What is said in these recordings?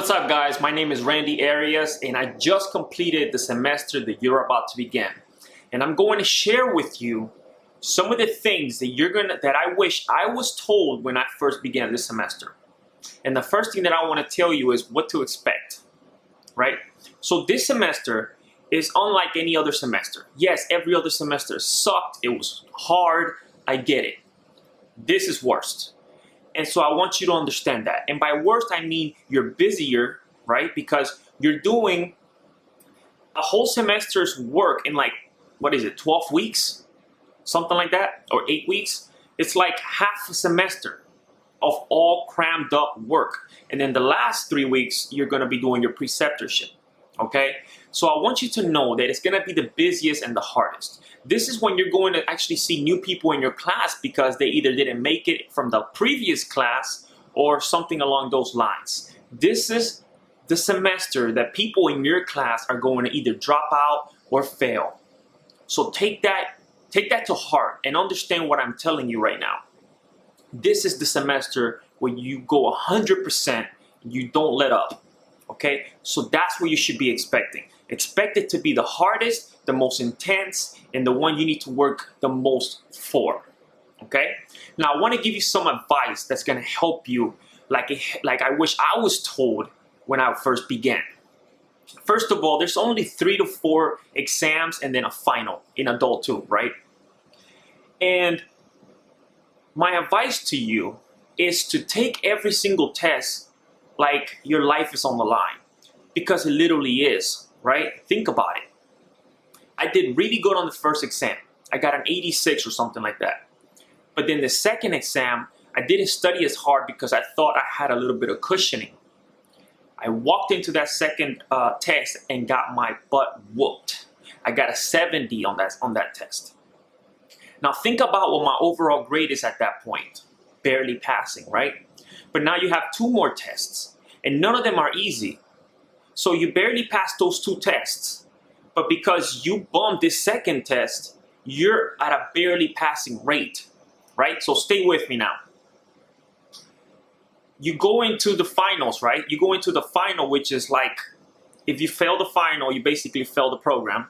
What's up, guys? My name is Randy Arias, and I just completed the semester that you're about to begin. And I'm going to share with you some of the things that I wish I was told when I first began this semester. And the first thing that I want to tell you is what to expect, right? So this semester is unlike any other semester. Yes, every other semester sucked. It was hard. I get it. This is worst. And so I want you to understand that. And by worst, I mean you're busier, right? Because you're doing a whole semester's work in 12 weeks? Something like that, or 8 weeks. It's like half a semester of all crammed up work. And then the last 3 weeks, you're gonna be doing your preceptorship, okay? So I want you to know that it's gonna be the busiest and the hardest. This is when you're going to actually see new people in your class because they either didn't make it from the previous class or something along those lines. This is the semester that people in your class are going to either drop out or fail. So take that to heart and understand what I'm telling you right now. This is the semester where you go 100%, you don't let up, okay? So that's what you should be expecting. Expect it to be the hardest, the most intense, and the one you need to work the most for, okay? Now, I want to give you some advice that's going to help you like I wish I was told when I first began. First of all, there's only 3 to 4 exams and then a final in Adult 2, right? And my advice to you is to take every single test like your life is on the line, because it literally is. Right? Think about it. I did really good on the first exam. I got an 86 or something like that. But then the second exam, I didn't study as hard because I thought I had a little bit of cushioning. I walked into that second test and got my butt whooped. I got a 70 on that test. Now think about what my overall grade is at that point. Barely passing, right? But now you have 2 more tests, and none of them are easy. So you barely passed those 2 tests, but because you bumped this second test, you're at a barely passing rate, right? So stay with me now. You go into the finals, right? You go into the final, which is like, if you fail the final, you basically fail the program.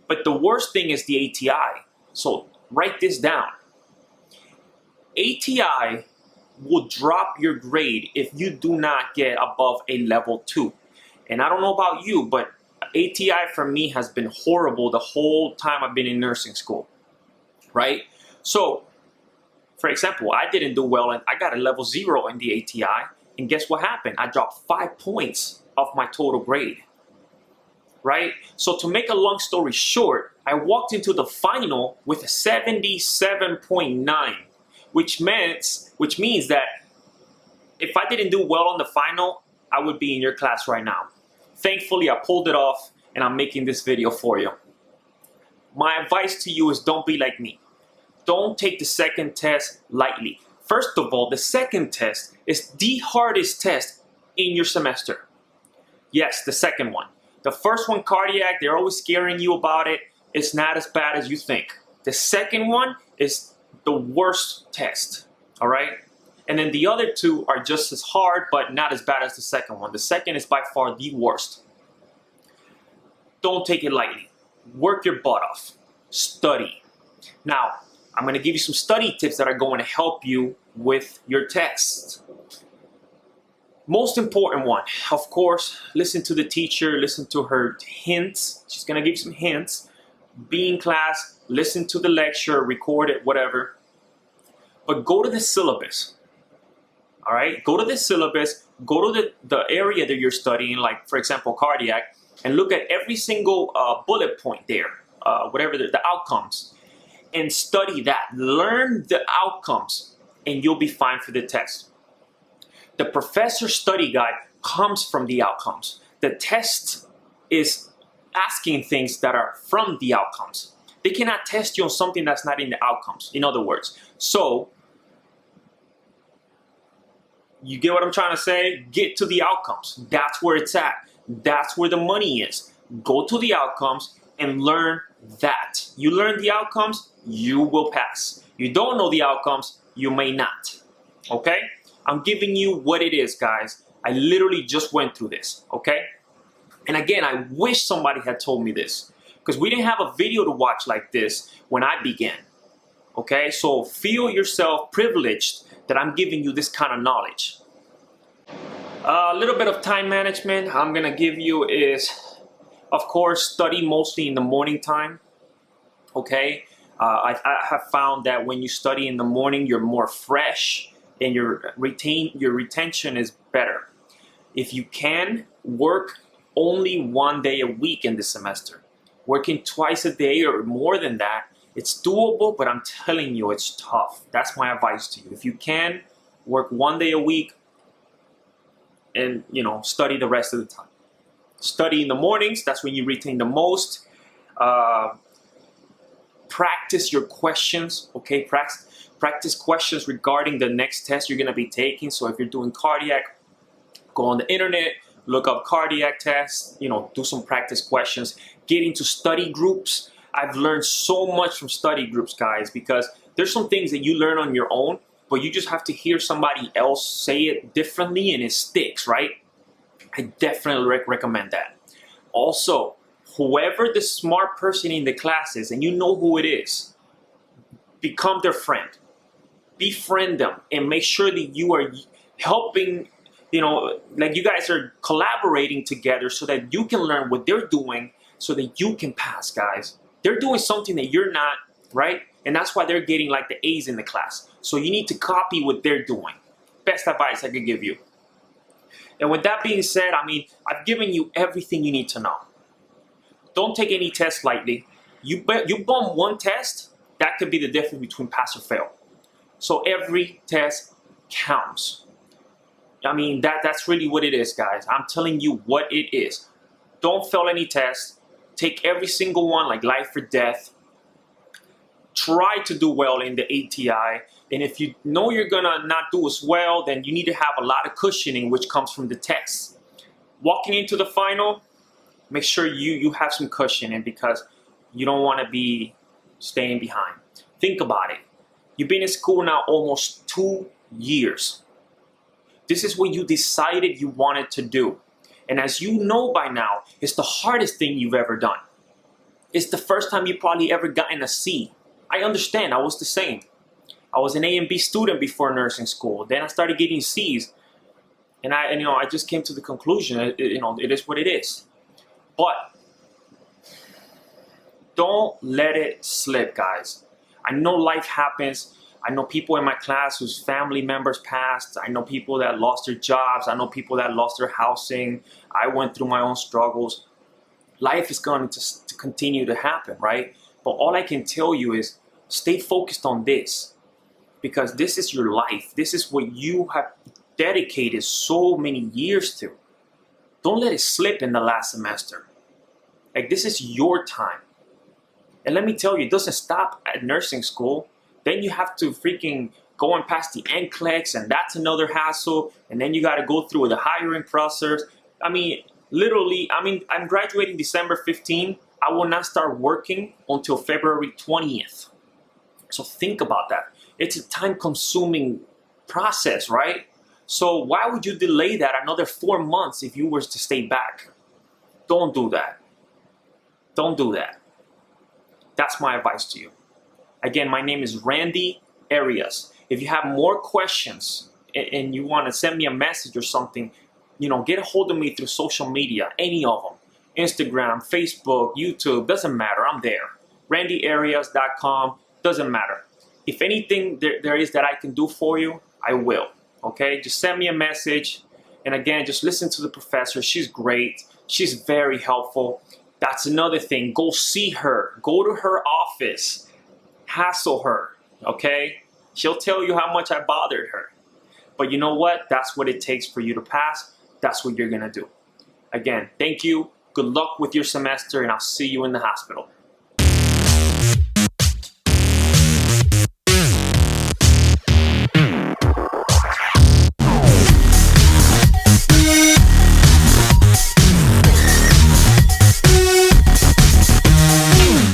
But the worst thing is the ATI. So write this down. ATI will drop your grade if you do not get above a level 2. And I don't know about you, but ATI for me has been horrible the whole time I've been in nursing school, right? So, for example, I didn't do well and I got a level 0 in the ATI. And guess what happened? I dropped 5 points off my total grade, right? So to make a long story short, I walked into the final with a 77.9, which means that if I didn't do well on the final, I would be in your class right now. Thankfully, I pulled it off and I'm making this video for you. My advice to you is don't be like me. Don't take the second test lightly. First of all, the second test is the hardest test in your semester. Yes, the second one. The first one, cardiac, they're always scaring you about it. It's not as bad as you think. The second one is the worst test, all right? And then the other 2 are just as hard, but not as bad as the second one. The second is by far the worst. Don't take it lightly. Work your butt off. Study. Now, I'm going to give you some study tips that are going to help you with your tests. Most important one, of course, listen to the teacher, listen to her hints. She's going to give you some hints. Be in class, listen to the lecture, record it, whatever. But go to the syllabus. All right, go to the syllabus, go to the area that you're studying, like, for example, cardiac, and look at every single bullet point there, whatever the outcomes, and study that. Learn the outcomes, and you'll be fine for the test. The professor's study guide comes from the outcomes. The test is asking things that are from the outcomes. They cannot test you on something that's not in the outcomes, in other words. So, you get what I'm trying to say? Get to the outcomes. That's where it's at. That's where the money is. Go to the outcomes and learn that. You learn the outcomes, you will pass. You don't know the outcomes, you may not. Okay? I'm giving you what it is, guys. I literally just went through this, okay? And again, I wish somebody had told me this, because we didn't have a video to watch like this when I began, okay? So feel yourself privileged that I'm giving you this kind of knowledge. A little bit of time management I'm gonna give you is, of course, study mostly in the morning time, okay? I have found that when you study in the morning, you're more fresh and your retention is better. If you can, work only 1 day a week in the semester. Working twice a day or more than that, it's doable, but I'm telling you, it's tough. That's my advice to you. If you can, work 1 day a week and, study the rest of the time. Study in the mornings, that's when you retain the most. Practice your questions, okay? Practice questions regarding the next test you're gonna be taking. So if you're doing cardiac, go on the internet, look up cardiac tests, do some practice questions. Get into study groups. I've learned so much from study groups, guys, because there's some things that you learn on your own, but you just have to hear somebody else say it differently and it sticks, right? I definitely recommend that. Also, whoever the smart person in the class is, and you know who it is, become their friend. Befriend them and make sure that you are helping, like you guys are collaborating together so that you can learn what they're doing so that you can pass, guys. They're doing something that you're not, right? And that's why they're getting like the A's in the class. So you need to copy what they're doing. Best advice I could give you. And with that being said, I've given you everything you need to know. Don't take any test lightly. You bum one test, that could be the difference between pass or fail. So every test counts. That's really what it is, guys. I'm telling you what it is. Don't fail any test. Take every single one like life or death. Try to do well in the ATI. And if you know you're gonna not do as well, then you need to have a lot of cushioning, which comes from the tests. Walking into the final, make sure you have some cushioning because you don't want to be staying behind. Think about it. You've been in school now almost 2 years. This is what you decided you wanted to do. And as you know by now, it's the hardest thing you've ever done. It's the first time you probably ever gotten a C. I understand, I was the same. I was an A and B student before nursing school. Then I started getting C's. And I just came to the conclusion, it is what it is. But don't let it slip, guys. I know life happens. I know people in my class whose family members passed. I know people that lost their jobs. I know people that lost their housing. I went through my own struggles. Life is going to continue to happen, right? But all I can tell you is stay focused on this because this is your life. This is what you have dedicated so many years to. Don't let it slip in the last semester. Like, this is your time. And let me tell you, it doesn't stop at nursing school. Then you have to freaking go and pass the NCLEX, and that's another hassle. And then you got to go through the hiring process. Literally, I'm graduating December 15. I will not start working until February 20th. So think about that. It's a time-consuming process, right? So why would you delay that another 4 months if you were to stay back? Don't do that. Don't do that. That's my advice to you. Again, my name is Randy Arias. If you have more questions and you want to send me a message or something, get a hold of me through social media, any of them. Instagram, Facebook, YouTube, doesn't matter. I'm there. randyarias.com, doesn't matter. If anything there is that I can do for you, I will. Okay? Just send me a message. And again, just listen to the professor. She's great. She's very helpful. That's another thing. Go see her. Go to her office. Hassle her. Okay? She'll tell you how much I bothered her. But you know what? That's what it takes for you to pass. That's what you're going to do. Again, thank you. Good luck with your semester, and I'll see you in the hospital.